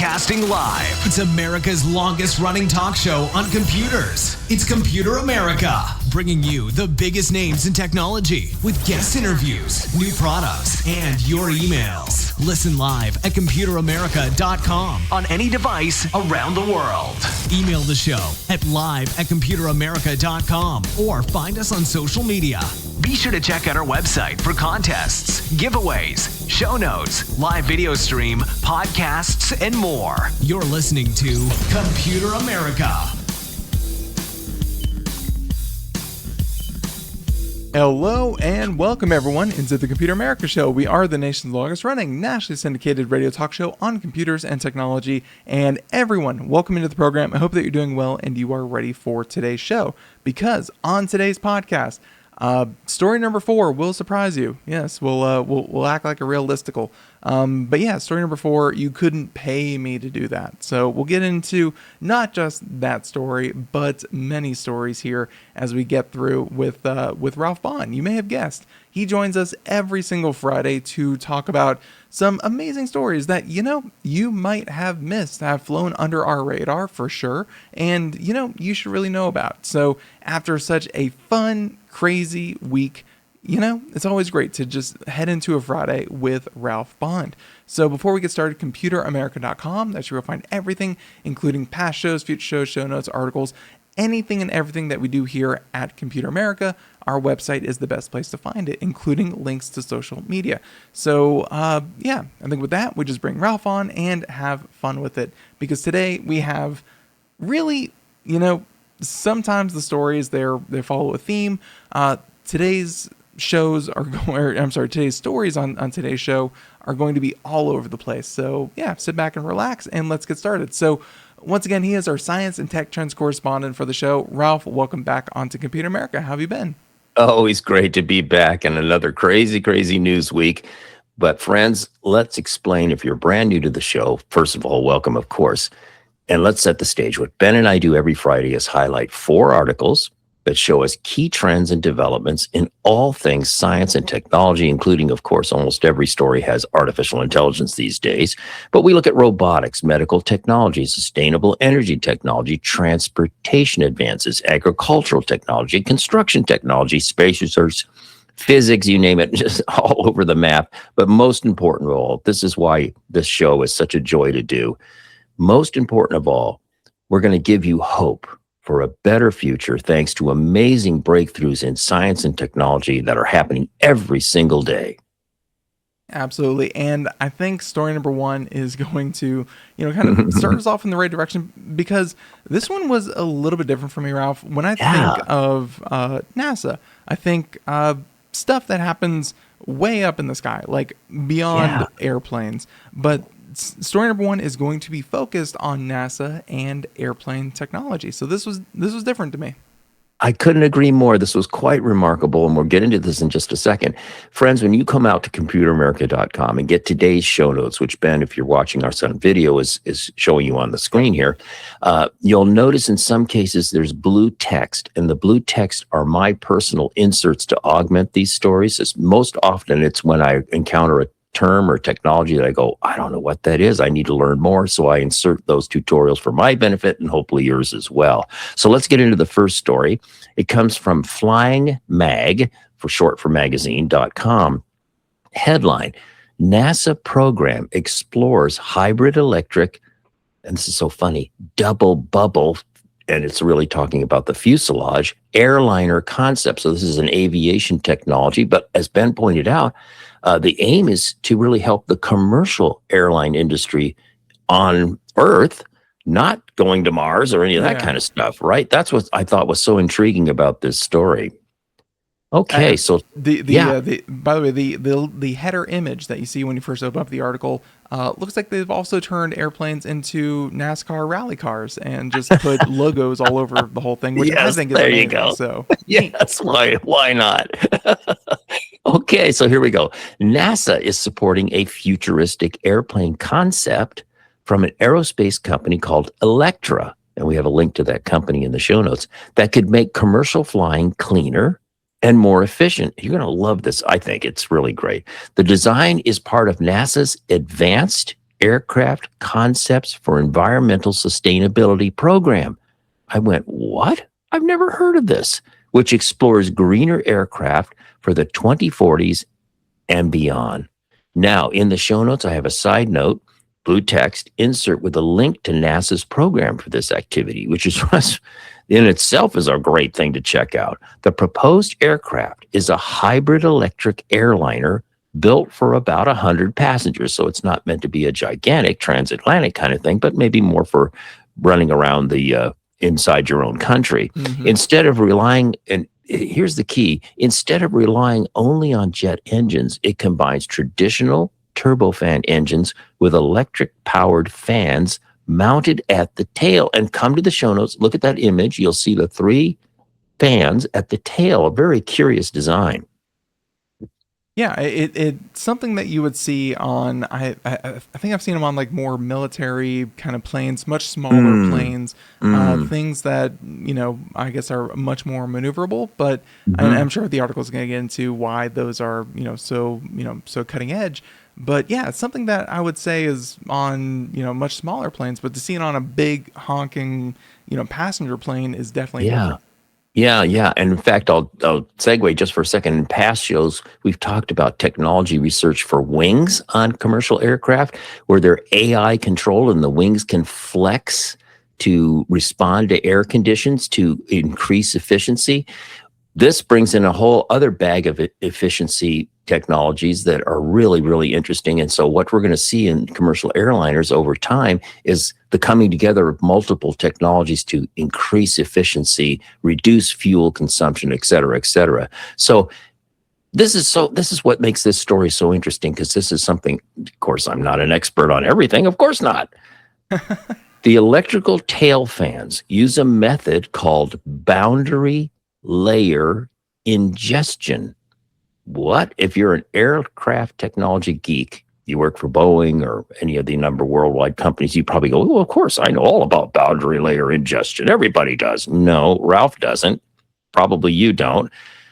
Broadcasting live. It's America's longest running talk show on computers. It's Computer America, bringing you the biggest names in technology with guest interviews, new products, and your emails. Listen live at computeramerica.com on any device around the world. Email the show at live@computeramerica.com or find us on social media. Be sure to check out our website for contests, giveaways, show notes, live video stream, podcasts, and more. You're listening to Computer America. Hello and welcome everyone into the Computer America Show. We are the nation's longest running, nationally syndicated radio talk show on computers and technology. And everyone, welcome into the program. I hope that you're doing well and you are ready for today's show. Because on today's podcast, story number 4 will surprise you. Yes, we'll act like a real listicle. But yeah, story number 4, you couldn't pay me to do that. So we'll get into not just that story, but many stories here as we get through with Ralph Bond. You may have guessed, he joins us every single Friday to talk about some amazing stories that, you might have missed, have flown under our radar for sure, and, you should really know about. So after such a fun, crazy week, it's always great to just head into a Friday with Ralph Bond. So before we get started, computeramerica.com, that's where you'll find everything, including past shows, future shows, show notes, articles, anything and everything that we do here at Computer America. Our website is the best place to find it, including links to social media. So, I think with that, we just bring Ralph on and have fun with it. Because today we have really, sometimes the stories, they follow a theme. Today's stories on today's show are going to be all over the place. So yeah, sit back and relax and let's get started. So once again, he is our science and tech trends correspondent for the show. Ralph, welcome back onto Computer America. How have you been? Always great to be back in another crazy news week. But friends, let's explain, if you're brand new to the show, first of all, welcome, of course. And let's set the stage. What Ben and I do every Friday is highlight 4 articles that show us key trends and developments in all things science and technology, including, of course, almost every story has artificial intelligence these days. But we look at robotics, medical technology, sustainable energy technology, transportation advances, agricultural technology, construction technology, space research, physics, you name it, just all over the map. But most important of all, this is why this show is such a joy to do. Most important of all, we're going to give you hope for a better future thanks to amazing breakthroughs in science and technology that are happening every single day. Absolutely. And I think story number 1 is going to, kind of start us off in the right direction, because this one was a little bit different for me, Ralph. When I think of NASA, I think stuff that happens way up in the sky, like beyond airplanes. But story number 1 is going to be focused on NASA and airplane technology. So this was different to me. I couldn't agree more. This was quite remarkable, and we'll get into this in just a second. Friends, when you come out to computeramerica.com and get today's show notes, which Ben, if you're watching us on video, is showing you on the screen here, you'll notice in some cases there's blue text, and the blue text are my personal inserts to augment these stories. Most often it's when I encounter a term or technology that I go, I don't know what that is. I need to learn more. So I insert those tutorials for my benefit and hopefully yours as well. So let's get into the first story. It comes from Flying Mag, for short for magazine.com. Headline, NASA program explores hybrid electric, and this is so funny, double bubble, and it's really talking about the fuselage, airliner concept. So this is an aviation technology, but as Ben pointed out, the aim is to really help the commercial airline industry on Earth, not going to Mars or any of that kind of stuff, right? That's what I thought was so intriguing about this story. Okay, so by the way, the header image that you see when you first open up the article looks like they've also turned airplanes into NASCAR rally cars and just put logos all over the whole thing, which I think is amazing. There you go. So yes, why not? Okay, so here we go. NASA is supporting a futuristic airplane concept from an aerospace company called Electra, and we have a link to that company in the show notes, that could make commercial flying cleaner and more efficient. You're going to love this. I think it's really great. The design is part of NASA's Advanced Aircraft Concepts for Environmental Sustainability program. I went, what? I've never heard of this, which explores greener aircraft for the 2040s and beyond. Now, in the show notes, I have a side note, blue text, insert with a link to NASA's program for this activity, which is in itself is a great thing to check out. The proposed aircraft is a hybrid electric airliner built for about 100 passengers. So it's not meant to be a gigantic transatlantic kind of thing, but maybe more for running around the inside your own country. Mm-hmm. Instead of relying, and here's the key, instead of relying only on jet engines, it combines traditional turbofan engines with electric-powered fans mounted at the tail. And come to the show notes, look at that image. You'll see the 3 fans at the tail, a very curious design. Yeah, it's something that you would see on, I think I've seen them on like more military kind of planes, much smaller planes, things that, I guess are much more maneuverable, but I'm sure the article is going to get into why those are, so cutting edge. But yeah, it's something that I would say is on, much smaller planes, but to see it on a big honking, passenger plane is definitely different. Yeah. And in fact, I'll segue just for a second. In past shows, we've talked about technology research for wings on commercial aircraft, where they're AI controlled and the wings can flex to respond to air conditions to increase efficiency. This brings in a whole other bag of efficiency technologies that are really, really interesting. And so what we're going to see in commercial airliners over time is the coming together of multiple technologies to increase efficiency, reduce fuel consumption, et cetera, et cetera. So this is what makes this story so interesting, because this is something, of course, I'm not an expert on everything. Of course not. The electrical tail fans use a method called boundary layer ingestion. What? If you're an aircraft technology geek, you work for Boeing or any of the number of worldwide companies, you probably go, well, of course, I know all about boundary layer ingestion. Everybody does. No, Ralph doesn't. Probably you don't.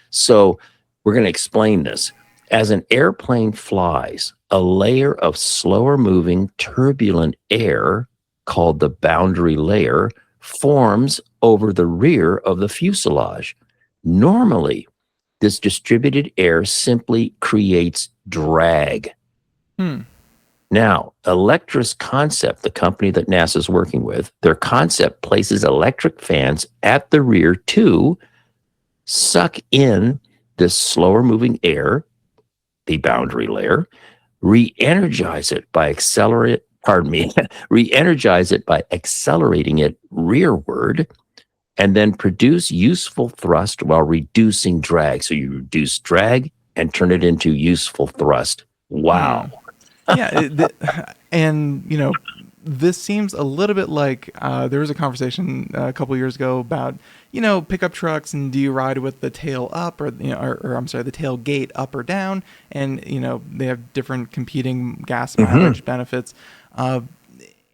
So we're going to explain this. As an airplane flies, a layer of slower moving turbulent air called the boundary layer forms over the rear of the fuselage. Normally, this distributed air simply creates drag. Now, Electra's concept, the company that NASA's working with, their concept places electric fans at the rear to suck in this slower moving air, the boundary layer, re-energize it by accelerating it rearward, and then produce useful thrust while reducing drag. So you reduce drag and turn it into useful thrust. Wow. Yeah. And, this seems a little bit like there was a conversation a couple years ago about, pickup trucks, and do you ride with the tail up or the tail gate up or down? And, they have different competing gas mileage benefits.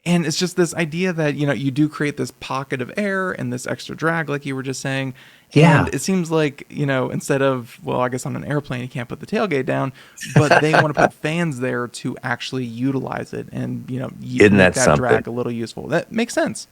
And it's just this idea that, you do create this pocket of air and this extra drag, like you were just saying. Yeah. And it seems like, instead of, well, I guess on an airplane, you can't put the tailgate down, but they want to put fans there to actually utilize it and, make that drag a little useful. That makes sense.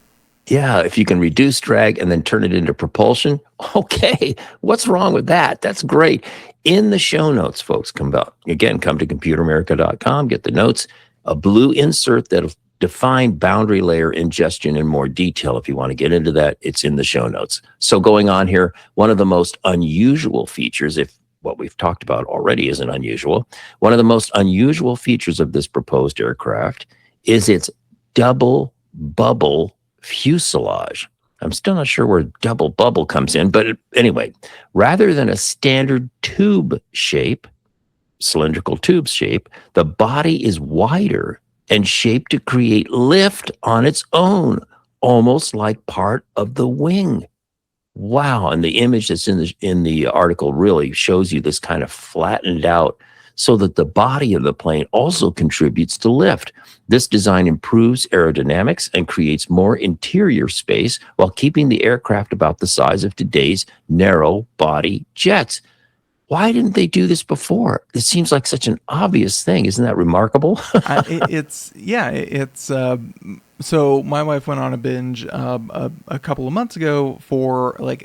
Yeah. If you can reduce drag and then turn it into propulsion, okay. What's wrong with that? That's great. In the show notes, folks, come to computeramerica.com, get the notes, a blue insert that'll define boundary layer ingestion in more detail. If you want to get into that, it's in the show notes. So going on here, one of the most unusual features, if what we've talked about already isn't unusual, one of the most unusual features of this proposed aircraft is its double bubble fuselage. I'm still not sure where double bubble comes in, but anyway, rather than a standard tube shape, cylindrical tube shape, the body is wider and shaped to create lift on its own, almost like part of the wing. Wow. And the image that's in the article really shows you this kind of flattened out so that the body of the plane also contributes to lift. This design improves aerodynamics and creates more interior space while keeping the aircraft about the size of today's narrow body jets. Why didn't they do this before? It seems like such an obvious thing. Isn't that remarkable? So my wife went on a binge a couple of months ago for like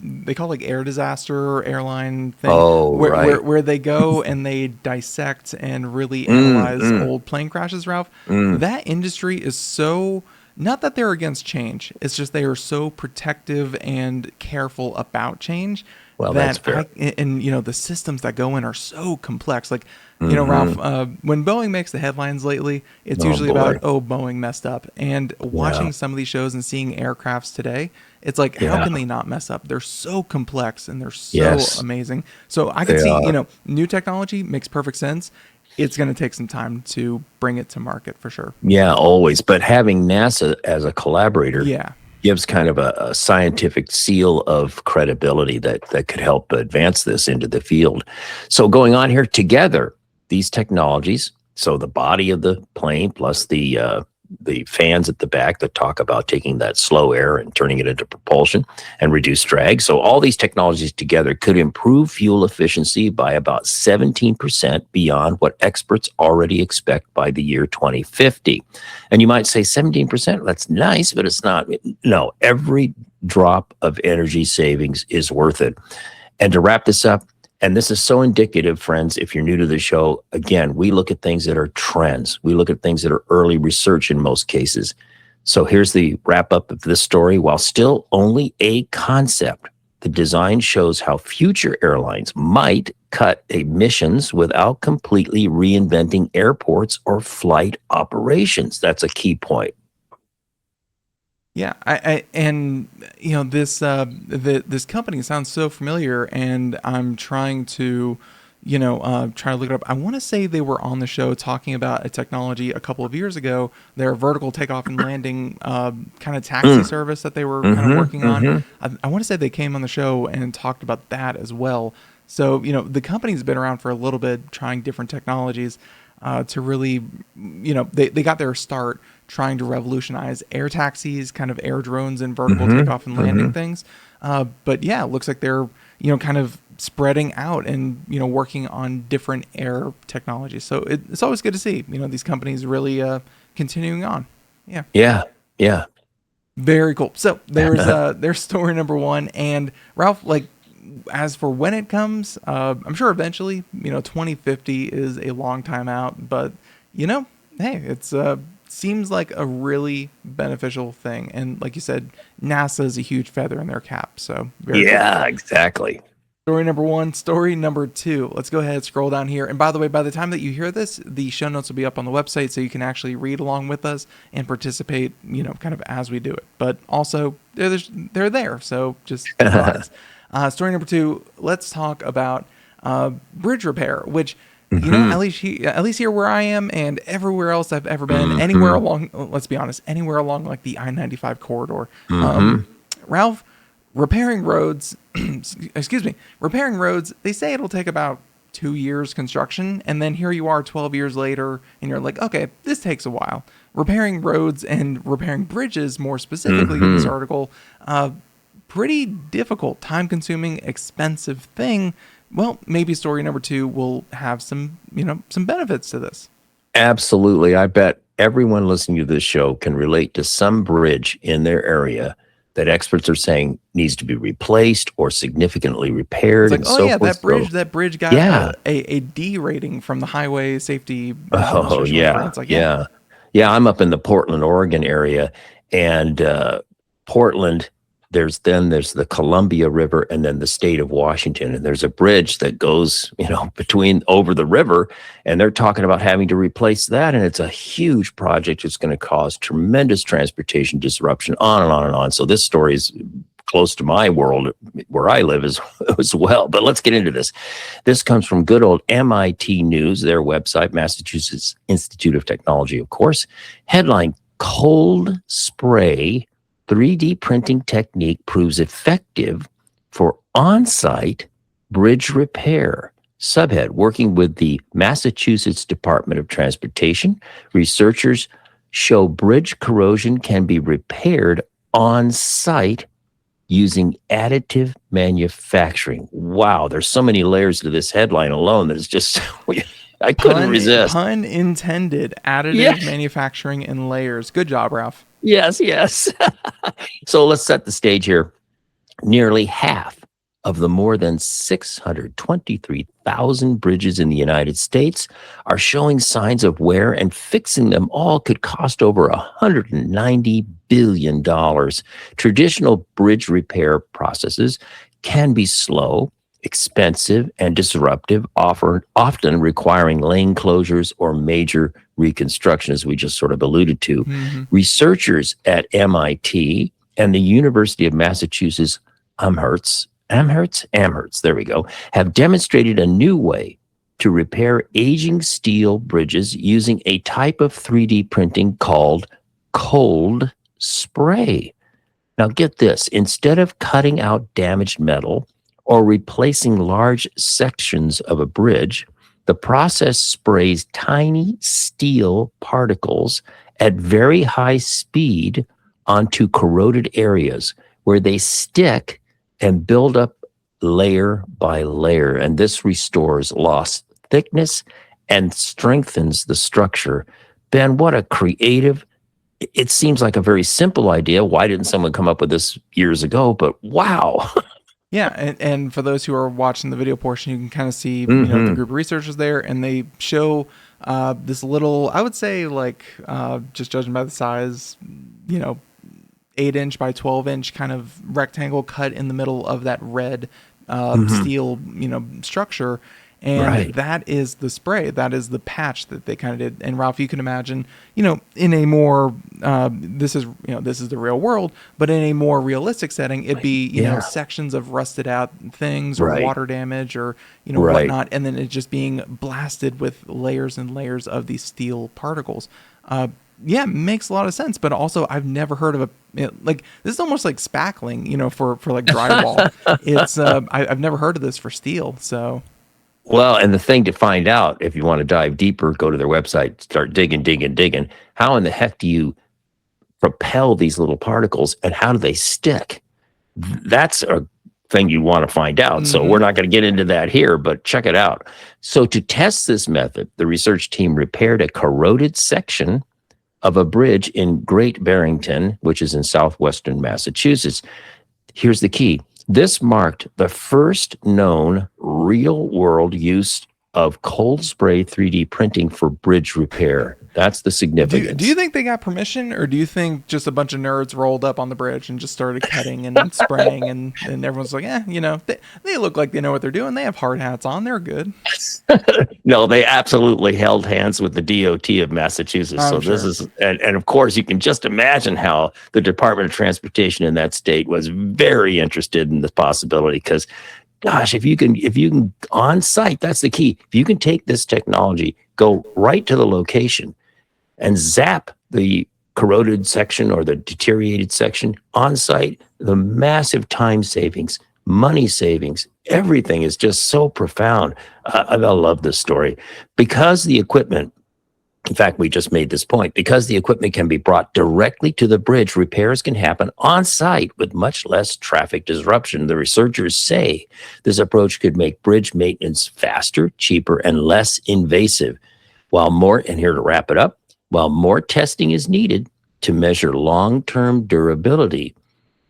they call it like air disaster airline thing. Where they go and they dissect and really analyze old plane crashes, Ralph. That industry is so, not that they're against change, it's just they are so protective and careful about change. Well, that's fair. And the systems that go in are so complex. Like, Ralph, when Boeing makes the headlines lately, it's usually about, Boeing messed up. And watching some of these shows and seeing aircrafts today, it's like, how can they not mess up? They're so complex and they're so amazing. So I can see, new technology makes perfect sense. It's going to take some time to bring it to market for sure. Yeah, always. But having NASA as a collaborator gives kind of a scientific seal of credibility that could help advance this into the field. So going on here together, these technologies, so the body of the plane plus the fans at the back that talk about taking that slow air and turning it into propulsion and reduce drag. So all these technologies together could improve fuel efficiency by about 17% beyond what experts already expect by the year 2050. And you might say 17%, that's nice, but it's not. No, every drop of energy savings is worth it. And to wrap this up, and this is so indicative, friends, if you're new to the show, again, we look at things that are trends. We look at things that are early research in most cases. So here's the wrap up of this story. While still only a concept, the design shows how future airlines might cut emissions without completely reinventing airports or flight operations. That's a key point. Yeah, this company sounds so familiar, and I'm trying to, try to look it up. I want to say they were on the show talking about a technology a couple of years ago, their vertical takeoff and landing kind of taxi service that they were kind of working on. I want to say they came on the show and talked about that as well. So, the company's been around for a little bit, trying different technologies to really, they got their start trying to revolutionize air taxis, kind of air drones and vertical takeoff and landing things. But yeah, it looks like they're, kind of spreading out and, working on different air technologies. So it's always good to see, these companies really continuing on. Yeah. Yeah. Very cool. So there's story number one. And Ralph, as for when it comes, I'm sure eventually, 2050 is a long time out, but hey, it's seems like a really beneficial thing. And like you said, NASA is a huge feather in their cap. So cool. Exactly. Story number one. Story number two. Let's go ahead and scroll down here. And by the way, by the time that you hear this, the show notes will be up on the website, so you can actually read along with us and participate, kind of as we do it. But also, they're there. So just story number two. Let's talk about bridge repair, which at least here where I am and everywhere else I've ever been, anywhere along, let's be honest, anywhere along like the I-95 corridor, Ralph, repairing roads, repairing roads, they say it'll take about 2 years construction. And then here you are 12 years later and you're like, okay, this takes a while. Repairing roads and repairing bridges, more specifically in this article, pretty difficult, time consuming, expensive thing. Well, maybe story number two will have some benefits to this. Absolutely. I bet everyone listening to this show can relate to some bridge in their area that experts are saying needs to be replaced or significantly repaired. It's like, and that bridge got a D rating from the Highway Safety Administration. It's like, yeah. I'm up in the Portland, Oregon area, and Portland, there's the Columbia River and then the state of Washington. And there's a bridge that goes, over the river, and they're talking about having to replace that. And it's a huge project. It's going to cause tremendous transportation disruption, on and on and on. So this story is close to my world where I live as well. But let's get into this. This comes from good old MIT News, their website, Massachusetts Institute of Technology, of course. Headline, cold spray 3D printing technique proves effective for on-site bridge repair. Subhead, working with the Massachusetts Department of Transportation, researchers show bridge corrosion can be repaired on-site using additive manufacturing. Wow, there's so many layers to this headline alone that it's just, I couldn't resist. Pun intended. Additive manufacturing in layers. Good job, Ralph. Yes, yes. So let's set the stage here. Nearly half of the more than 623,000 bridges in the United States are showing signs of wear, and fixing them all could cost over $190 billion. Traditional bridge repair processes can be slow, expensive, and disruptive, often requiring lane closures or major reconstruction, as we just sort of alluded to. Researchers at MIT and the University of Massachusetts Amherst, there we go, have demonstrated a new way to repair aging steel bridges using a type of 3D printing called cold spray. Now get this, instead of cutting out damaged metal or replacing large sections of a bridge, the process sprays tiny steel particles at very high speed onto corroded areas where they stick and build up layer by layer. And this restores lost thickness and strengthens the structure. Ben, what a creative, it seems like a very simple idea. Why didn't someone come up with this years ago? But wow. Yeah, and for those who are watching the video portion, you can kind of see the group of researchers there, and they show this little, I would say, like, just judging by the size, 8-inch by 12-inch kind of rectangle cut in the middle of that red steel, structure. And that is the spray. That is the patch that they kind of did. And Ralph, you can imagine, in a more, this is the real world, but in a more realistic setting, it'd be, sections of rusted out things or water damage or, whatnot. And then it just being blasted with layers and layers of these steel particles. Yeah, makes a lot of sense, but also I've never heard of this is almost like spackling, for like drywall. It's I've never heard of this for steel. So, well, and the thing to find out, if you want to dive deeper, go to their website, start digging. How in the heck do you propel these little particles, and how do they stick? That's a thing you want to find out. So we're not going to get into that here, but check it out. So to test this method, the research team repaired a corroded section of a bridge in Great Barrington, which is in southwestern Massachusetts. Here's the key. This marked the first known real-world use of cold spray 3D printing for bridge repair. That's the significance. Do you think they got permission, or do you think just a bunch of nerds rolled up on the bridge and just started cutting and spraying, and everyone's like, they look like they know what they're doing. They have hard hats on. They're good. No, they absolutely held hands with the DOT of Massachusetts. This is, and of course, you can just imagine how the Department of Transportation in that state was very interested in this possibility, because gosh, if you can on site, that's the key. If you can take this technology, go right to the location and zap the corroded section or the deteriorated section on site, the massive time savings, money savings, everything is just so profound. I love this story because the equipment, in fact, we just made this point, because the equipment can be brought directly to the bridge, repairs can happen on site with much less traffic disruption. The researchers say this approach could make bridge maintenance faster, cheaper, and less invasive. And here to wrap it up, while more testing is needed to measure long-term durability,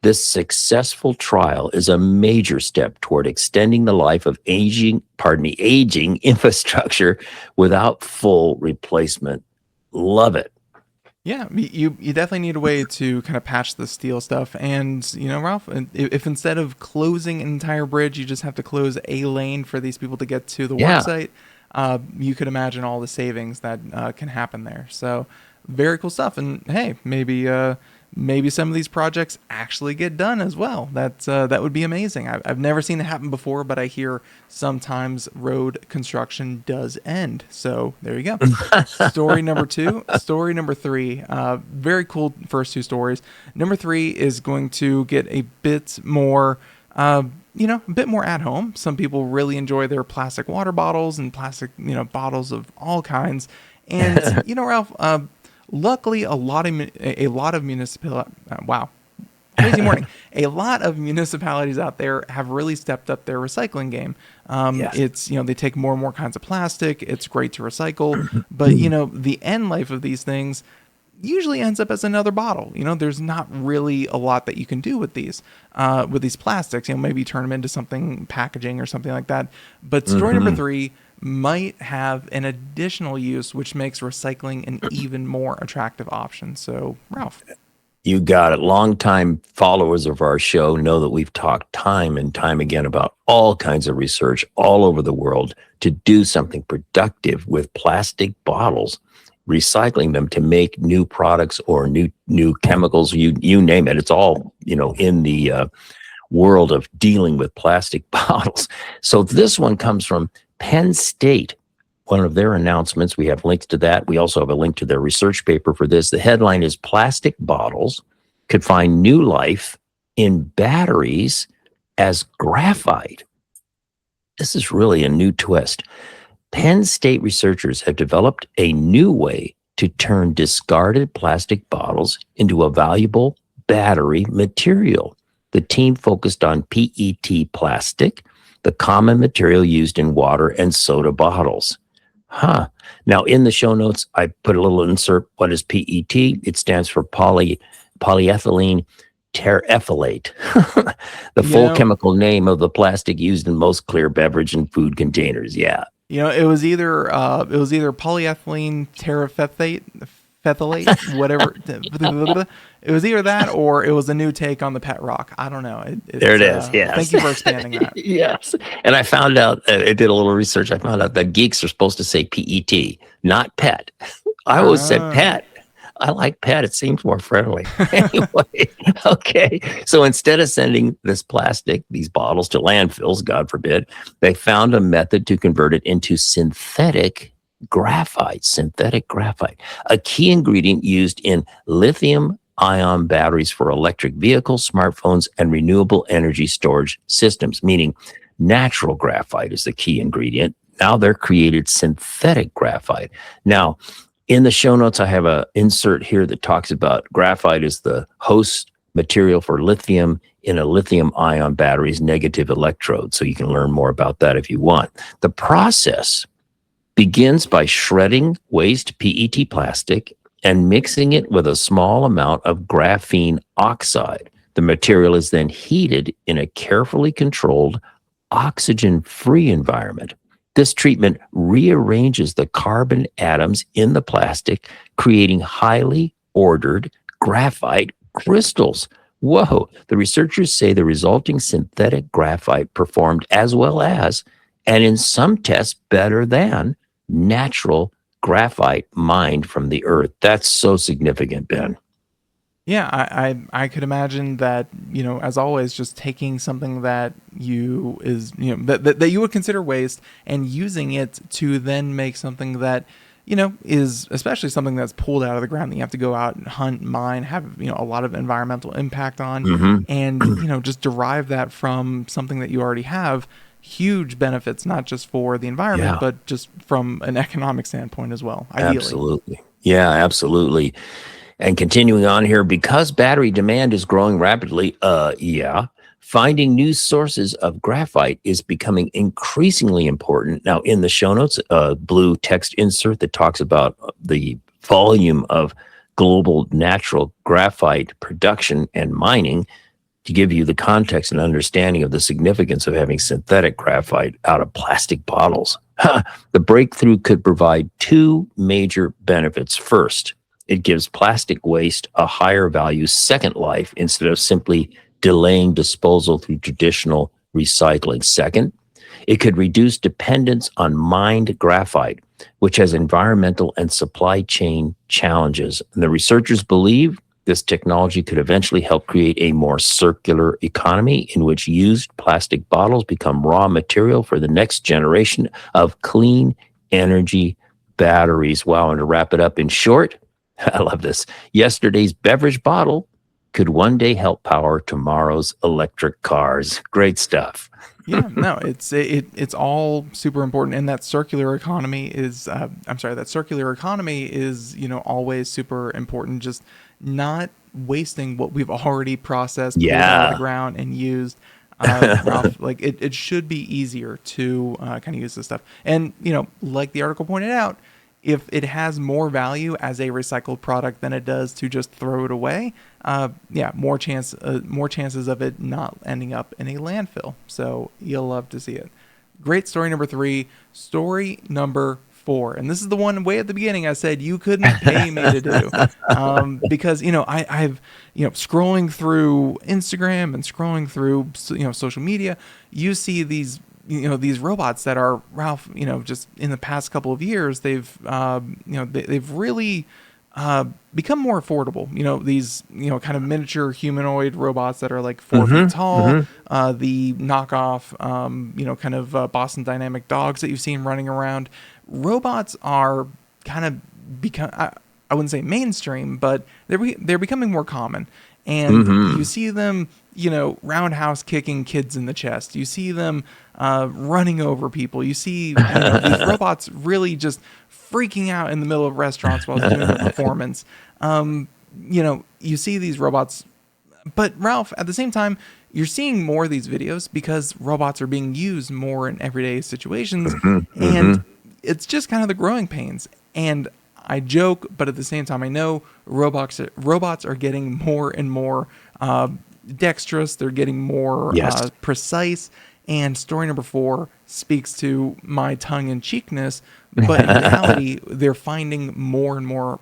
this successful trial is a major step toward extending the life of aging infrastructure without full replacement. Love it. Yeah, you definitely need a way to kind of patch the steel stuff. And, Ralph, if instead of closing an entire bridge, you just have to close a lane for these people to get to the work site, you could imagine all the savings that can happen there. So very cool stuff. And hey, maybe some of these projects actually get done as well. That would be amazing. I've never seen it happen before, but I hear sometimes road construction does end. So there you go. Story number 2. Story number 3. Very cool first 2 stories. Number 3 is going to get a bit more, a bit more at home. Some people really enjoy their plastic water bottles and plastic, bottles of all kinds. And, Ralph, luckily, a lot of municipalities. Wow, crazy morning. A lot of municipalities out there have really stepped up their recycling game. Yes. It's, they take more and more kinds of plastic. It's great to recycle, but the end life of these things usually ends up as another bottle. There's not really a lot that you can do with these plastics. Maybe turn them into something, packaging or something like that. But story number 3 might have an additional use, which makes recycling an even more attractive option. So, Ralph. You got it. Longtime followers of our show know that we've talked time and time again about all kinds of research all over the world to do something productive with plastic bottles, recycling them to make new products or new chemicals. You name it. It's all in the world of dealing with plastic bottles. So this one comes from Penn State. One of their announcements, we have links to that. We also have a link to their research paper for this. The headline is Plastic Bottles Could Find New Life in Batteries as Graphite. This is really a new twist. Penn State researchers have developed a new way to turn discarded plastic bottles into a valuable battery material. The team focused on PET plastic, the common material used in water and soda bottles. Now, in the show notes, I put a little insert. What is PET? It stands for polyethylene terephthalate, the full chemical name of the plastic used in most clear beverage and food containers. Yeah. It was either polyethylene terephthalate, whatever. It was either that or it was a new take on the pet rock. I don't know. There it is. Yes. Thank you for expanding that. Yes. And I found out, I did a little research. I found out that geeks are supposed to say PET, not pet. I always said pet. I like pet. It seems more friendly. Anyway, okay. So instead of sending this plastic, these bottles to landfills, God forbid, they found a method to convert it into synthetic graphite, a key ingredient used in lithium-ion batteries for electric vehicles, smartphones, and renewable energy storage systems, meaning natural graphite is the key ingredient. Now they're created synthetic graphite. Now, in the show notes, I have an insert here that talks about graphite is the host material for lithium in a lithium-ion battery's negative electrode. So you can learn more about that if you want. The process begins by shredding waste PET plastic and mixing it with a small amount of graphene oxide. The material is then heated in a carefully controlled, oxygen-free environment. This treatment rearranges the carbon atoms in the plastic, creating highly ordered graphite crystals. Whoa! The researchers say the resulting synthetic graphite performed as well as, and in some tests better than, natural graphite mined from the earth. That's so significant, Ben. Yeah, I could imagine that, as always, just taking something that that you would consider waste and using it to then make something that, is especially something that's pulled out of the ground that you have to go out and hunt, mine, have, a lot of environmental impact on, and, just derive that from something that you already have. Huge benefits, not just for the environment, but just from an economic standpoint as well, ideally. Absolutely. Yeah, absolutely. And continuing on here, because battery demand is growing rapidly, finding new sources of graphite is becoming increasingly important. Now, in the show notes, blue text insert that talks about the volume of global natural graphite production and mining to give you the context and understanding of the significance of having synthetic graphite out of plastic bottles. The breakthrough could provide two major benefits. First, it gives plastic waste a higher value second life instead of simply delaying disposal through traditional recycling. Second, it could reduce dependence on mined graphite, which has environmental and supply chain challenges. And the researchers believe this technology could eventually help create a more circular economy in which used plastic bottles become raw material for the next generation of clean energy batteries. Wow, and to wrap it up in short, I love this. Yesterday's beverage bottle could one day help power tomorrow's electric cars. Great stuff. Yeah, no, it's all super important, and that circular economy is always super important. Just not wasting what we've already processed, pulled out of the Yeah. ground, and used. Ralph, like it should be easier to kind of use this stuff. And, like the article pointed out, if it has more value as a recycled product than it does to just throw it away, more chances of it not ending up in a landfill. So you'll love to see it. Great story number 3. Story number 4, and this is the one way at the beginning I said you couldn't pay me to do, because I've scrolling through Instagram and scrolling through social media, you see these robots that are, Ralph, just in the past couple of years they've they've really become more affordable. These kind of miniature humanoid robots that are like 4 feet tall. The knockoff kind of Boston Dynamic dogs that you've seen running around. Robots are kind of become, I wouldn't say mainstream, but they're becoming more common. And you see them, roundhouse kicking kids in the chest. You see them running over people. You see these robots really just freaking out in the middle of restaurants while they're doing a performance. You see these robots, but Ralph, at the same time, you're seeing more of these videos because robots are being used more in everyday situations, and it's just kind of the growing pains. And I joke, but at the same time, I know robots are getting more and more dexterous. They're getting more precise. And story number 4 speaks to my tongue-in-cheekness, but in reality, they're finding more and more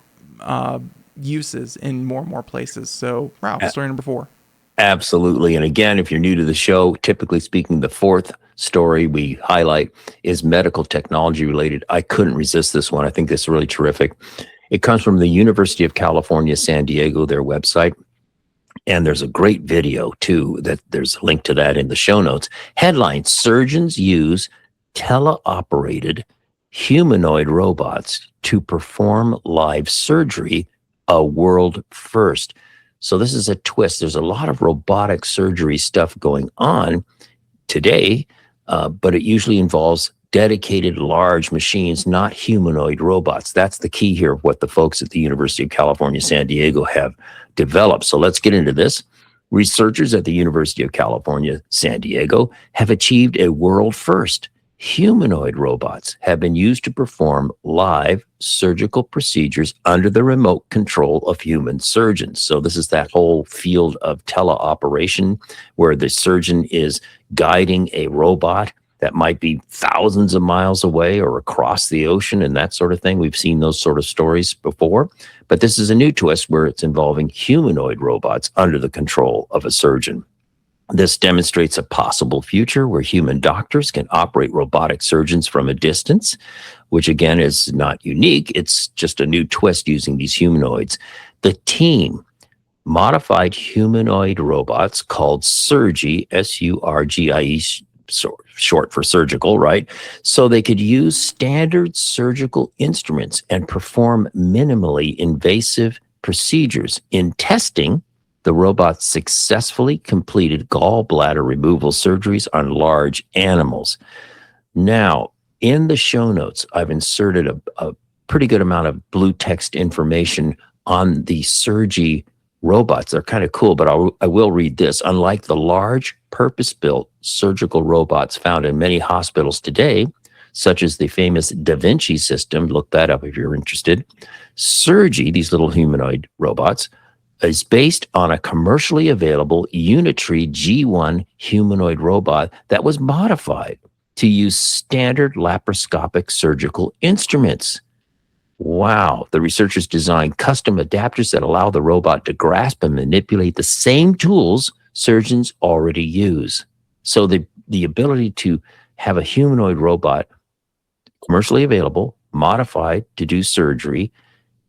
uses in more and more places. So, Ralph, story number 4. Absolutely. And again, if you're new to the show, typically speaking, the 4th story we highlight is medical technology related. I couldn't resist this one. I think this is really terrific. It comes from the University of California, San Diego, their website. And there's a great video, too, that there's a link to that in the show notes. Headline: Surgeons use teleoperated humanoid robots to perform live surgery, a world first. So this is a twist. There's a lot of robotic surgery stuff going on today, but it usually involves dedicated large machines, not humanoid robots. That's the key here of what the folks at the University of California, San Diego have developed. So let's get into this. Researchers at the University of California, San Diego have achieved a world first. Humanoid robots have been used to perform live surgical procedures under the remote control of human surgeons. So this is that whole field of teleoperation where the surgeon is guiding a robot that might be thousands of miles away or across the ocean and that sort of thing. We've seen those sort of stories before, but this is a new twist where it's involving humanoid robots under the control of a surgeon. This demonstrates a possible future where human doctors can operate robotic surgeons from a distance, which again is not unique. It's just a new twist using these humanoids. The team modified humanoid robots called Surgie, S-U-R-G-I-E, short for surgical, right? So they could use standard surgical instruments and perform minimally invasive procedures. In testing, the robots successfully completed gallbladder removal surgeries on large animals. Now, in the show notes, I've inserted a pretty good amount of blue text information on the Surgie robots. They're kind of cool, but I will read this. Unlike the large, purpose-built surgical robots found in many hospitals today, such as the famous Da Vinci system, look that up if you're interested, Surgie, these little humanoid robots, is based on a commercially available Unitree G1 humanoid robot that was modified to use standard laparoscopic surgical instruments. Wow. The researchers designed custom adapters that allow the robot to grasp and manipulate the same tools surgeons already use. So the ability to have a humanoid robot commercially available, modified to do surgery,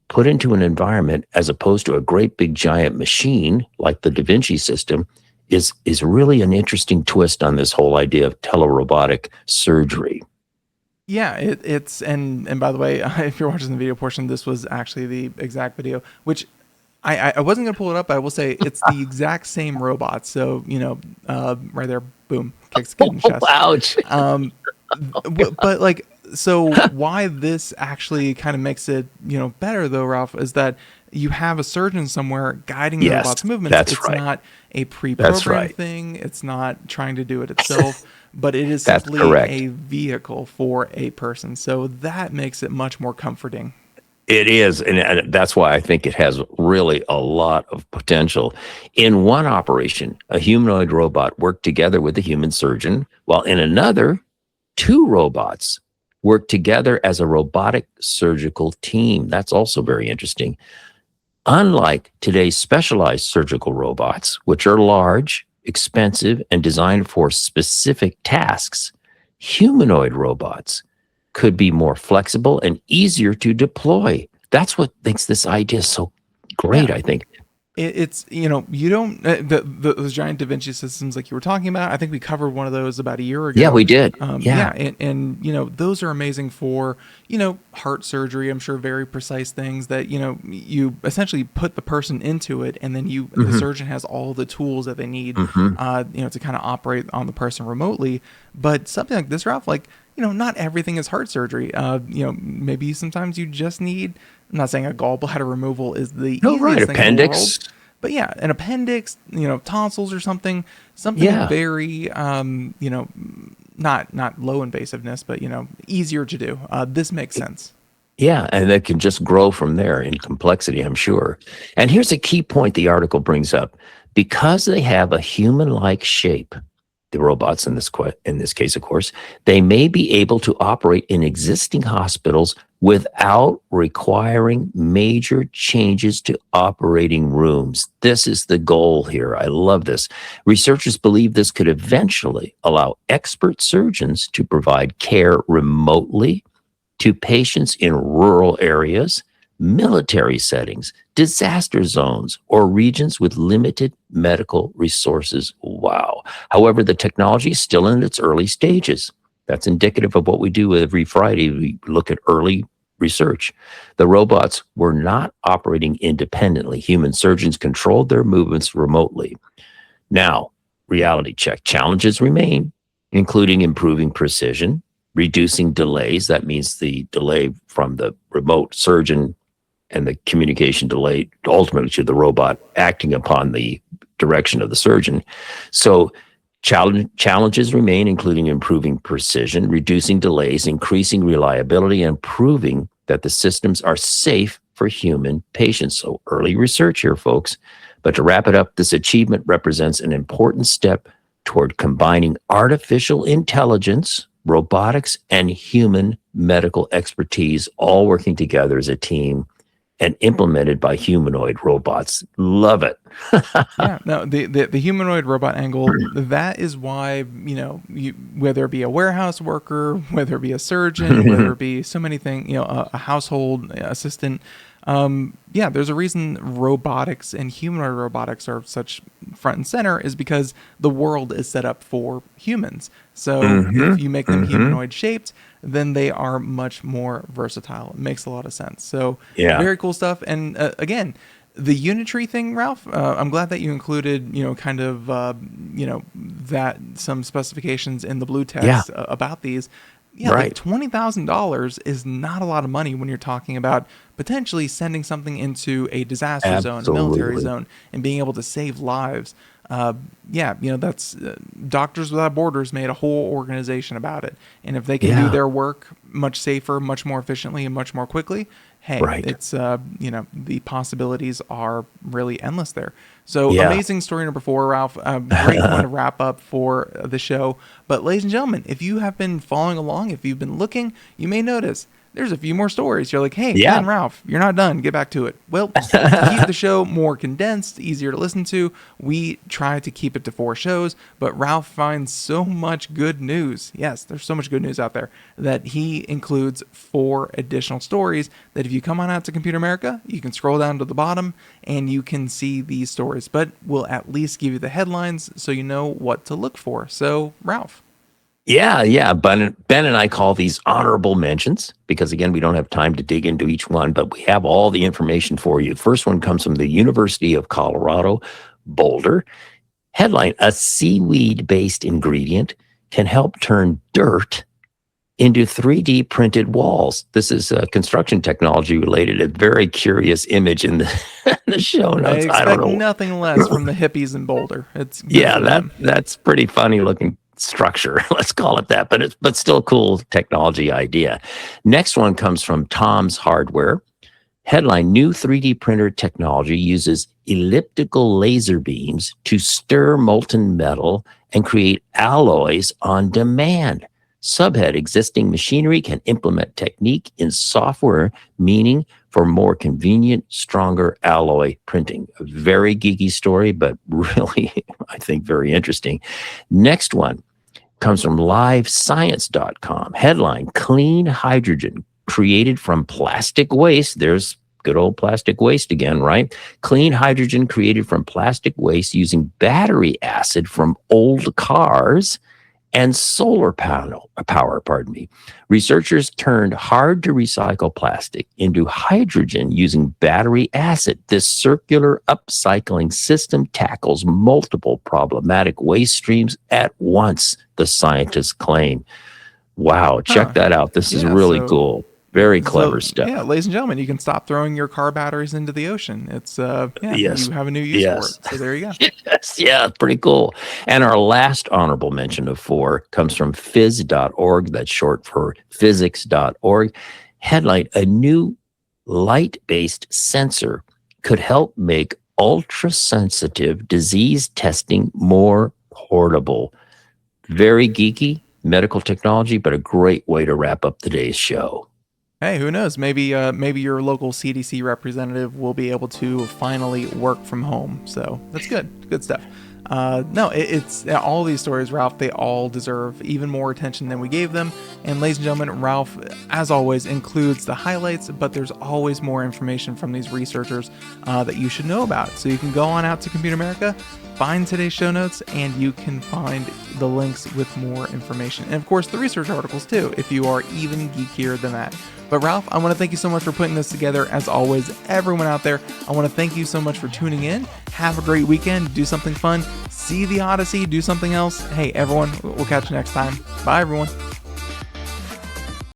put into an environment as opposed to a great big giant machine like the Da Vinci system is really an interesting twist on this whole idea of telerobotic surgery. Yeah, it's and by the way, if you're watching the video portion, this was actually the exact video, which I wasn't gonna pull it up, but I will say it's the exact same robot. So right there, boom, kicks the kid in the chest. Ouch. But like, so why this actually kind of makes it better though, Ralph, is that you have a surgeon somewhere guiding the Yes, robot's movements. that's It's right. not a That's pre-programmed right. thing. It's not trying to do it itself, but it is That's simply correct. a vehicle for a person. So that makes it much more comforting. It is, and that's why I think it has really a lot of potential. In one operation, a humanoid robot worked together with a human surgeon, while in another, two robots work together as a robotic surgical team. That's also very interesting. Unlike today's specialized surgical robots, which are large, expensive, and designed for specific tasks, humanoid robots could be more flexible and easier to deploy. That's what makes this idea so great, Yeah. I think. It's, you don't, those giant Da Vinci systems like you were talking about. I think we covered one of those about a year ago. Yeah, we did. Yeah. And, those are amazing for, heart surgery. I'm sure very precise things that, you essentially put the person into it, and then the surgeon has all the tools that they need, to kind of operate on the person remotely. But something like this, Ralph, like, not everything is heart surgery. Maybe sometimes you just need, I'm not saying a gallbladder removal is the easiest thing Appendix. in the world, but yeah, an appendix, tonsils or something very, not low invasiveness, but easier to do. This makes sense. Yeah, and it can just grow from there in complexity, I'm sure. And here's a key point the article brings up. Because they have a human-like shape, the robots in this case, of course, they may be able to operate in existing hospitals without requiring major changes to operating rooms. This is the goal here. I love this. Researchers believe this could eventually allow expert surgeons to provide care remotely to patients in rural areas, military settings, disaster zones, or regions with limited medical resources. Wow. However, the technology is still in its early stages. That's indicative of what we do every Friday. We look at early research. The robots were not operating independently. Human surgeons controlled their movements remotely. Now, reality check. Challenges remain, including improving precision, reducing delays. That means the delay from the remote surgeon and the communication delay ultimately to the robot acting upon the direction of the surgeon. So challenges remain, including improving precision, reducing delays, increasing reliability, and proving that the systems are safe for human patients. So early research here, folks. But to wrap it up, this achievement represents an important step toward combining artificial intelligence, robotics, and human medical expertise, all working together as a team and implemented by humanoid robots. Love it. Yeah, no, the humanoid robot angle, that is why, whether it be a warehouse worker, whether it be a surgeon, whether it be so many things, a household assistant, there's a reason robotics and humanoid robotics are such front and center, is because the world is set up for humans. So if you make them humanoid shaped, then they are much more versatile. It makes a lot of sense. So very cool stuff. And again, the Unitree thing, Ralph, I'm glad that you included, that some specifications in the blue text about these. Yeah, right. Like $20,000 is not a lot of money when you're talking about potentially sending something into a disaster zone, a military zone, and being able to save lives. That's Doctors Without Borders made a whole organization about it. And if they can do their work much safer, much more efficiently, and much more quickly, hey, it's, the possibilities are really endless there. So amazing story number 4, Ralph. Great one to wrap up for the show. But ladies and gentlemen, if you have been following along, if you've been looking, you may notice there's a few more stories. You're like, hey, Ken, Ralph, you're not done. Get back to it. Well, to keep the show more condensed, easier to listen to, we try to keep it to 4 shows, but Ralph finds so much good news. Yes, there's so much good news out there that he includes 4 additional stories that if you come on out to Computer America, you can scroll down to the bottom and you can see these stories, but we'll at least give you the headlines so you know what to look for. So, Ralph. Yeah. Ben and I call these honorable mentions because, again, we don't have time to dig into each one, but we have all the information for you. First one comes from the University of Colorado, Boulder. Headline: a seaweed-based ingredient can help turn dirt into 3D printed walls. This is construction technology related. A very curious image in the show notes. I I don't expect know. nothing less from the hippies in Boulder. It's good Yeah, for them. that's pretty funny looking structure. Let's call it that, but still a cool technology idea. Next one comes from Tom's Hardware. Headline: New 3D printer technology uses elliptical laser beams to stir molten metal and create alloys on demand. Subhead: existing machinery can implement technique in software, meaning for more convenient, stronger alloy printing. A very geeky story, but really, I think, very interesting. Next one comes from livescience.com. Headline: Clean hydrogen created from plastic waste. There's good old plastic waste again, right? Clean hydrogen created from plastic waste using battery acid from old cars and solar power. Researchers turned hard to recycle plastic into hydrogen using battery acid. This circular upcycling system tackles multiple problematic waste streams at once, the scientists claim. Wow, check that out. This is really cool. Very clever stuff. Yeah, ladies and gentlemen, you can stop throwing your car batteries into the ocean. It's Yes. You have a new use for it. So there you go. Yes, yeah, pretty cool. And our last honorable mention of 4 comes from phys.org. That's short for physics.org. Headline: A new light-based sensor could help make ultra-sensitive disease testing more portable. Very geeky medical technology, but a great way to wrap up today's show. Hey, who knows? Maybe your local CDC representative will be able to finally work from home. So that's good. Good stuff. It's all these stories, Ralph. They all deserve even more attention than we gave them. And ladies and gentlemen, Ralph, as always, includes the highlights, but there's always more information from these researchers that you should know about. So you can go on out to Computer America, find today's show notes, and you can find the links with more information. And of course, the research articles too, if you are even geekier than that. But Ralph, I want to thank you so much for putting this together. As always, everyone out there, I want to thank you so much for tuning in. Have a great weekend. Do something fun. See the Odyssey. Do something else. Hey, everyone, we'll catch you next time. Bye, everyone.